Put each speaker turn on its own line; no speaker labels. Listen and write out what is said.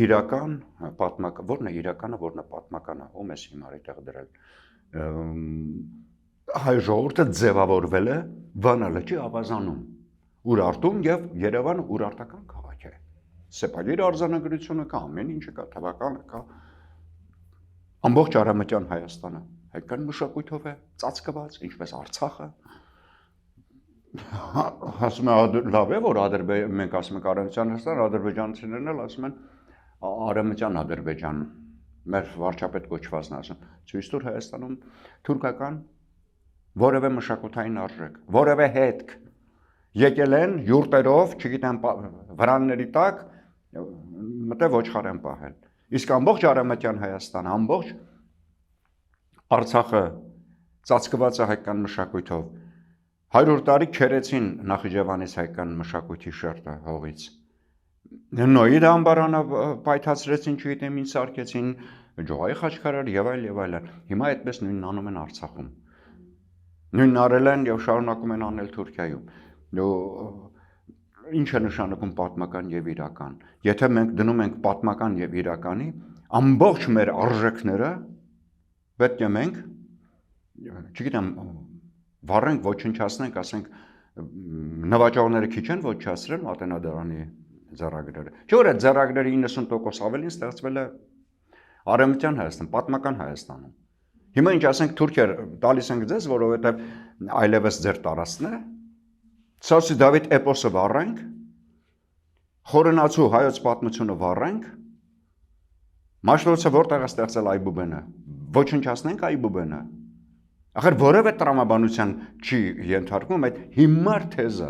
Իրական պատմական, որն է իրականը, որն է պատմականը, ում ես հիմա այդտեղ դրել։ Հայ ժողովուրդը ձևավորվել է Վանա լճի ավազանում, Ուրարտում եւ Երևանը Ուրարտական քաղաք է։ Սեպագիր արձանագրությունը կա, ամեն ինչը կա, թվականը կա։ Ամբողջ Արևմտյան Հայաստանը հայկական մշակույթով է ծածկված, ինչպես Արցախը։ Ասում են լավ է, որ մենք ասում ենք Արևմտյան Հայաստան, ադրբեջանցիներն էլ ասում են Արևմտյան Ադրբեջան, մեր վարչապետ կոչվածն ասում, ցույց տուր Հայաստանում թուրքական որևէ մշակութային արժեք, որևէ հետք եկել են յուրտերով, չգիտեմ, վրանների տակ մտե ոչխար են պահել։ Իսկ ամբողջ Արևմտյան Հայաստանը, ամբողջ Արցախը ծածկված է հայկական մշակույթով։ 100 տարի քերեցին Նախիջևանից հայկական մշակույթի շերտը հողից։ Նոյի դամբարանը պայթացրեցին, չգիտեմ ինչ սարքեցին, Ջոհայի խաչքարեր եւ այլն։ Հիմա այդպես նույնն անում են Արցախում։ Նույնն արել են եւ շարունակում են անել Թուրքիայում։ Ինչ է նշանակում պատմական եւ իրական։ Եթե մենք դնում ենք պատմական եւ իրականի, ամբողջ մեր արժեքները պետք է մենք, չգիտեմ, վառենք, ոչնչացնենք, ասենք նվաճողները քիչ են ոչնչացրել Մատենադարանի ձեռագրերը։ Չէ՞ որ այդ ձեռագրերի 90% ավելին ստեղծվել է Արևմտյան Հայաստան, պատմական Հայաստանում։ Հիմա ինչ ասենք Թուրքիա տալիս ենք ձեզ, որովհետև այլևս ձեր տարածքն է։ Սասի Դավիթ էպոսը վառենք, Խորենացու հայոց պատմությունը վառենք, Մաշտոցը որտեղ է ստեղծել Այբուբենը, ոչնչացնենք Այբուբենը։ Ախր որևէ տրամաբանության չի ենթարկվում այդ հիմար թեզը։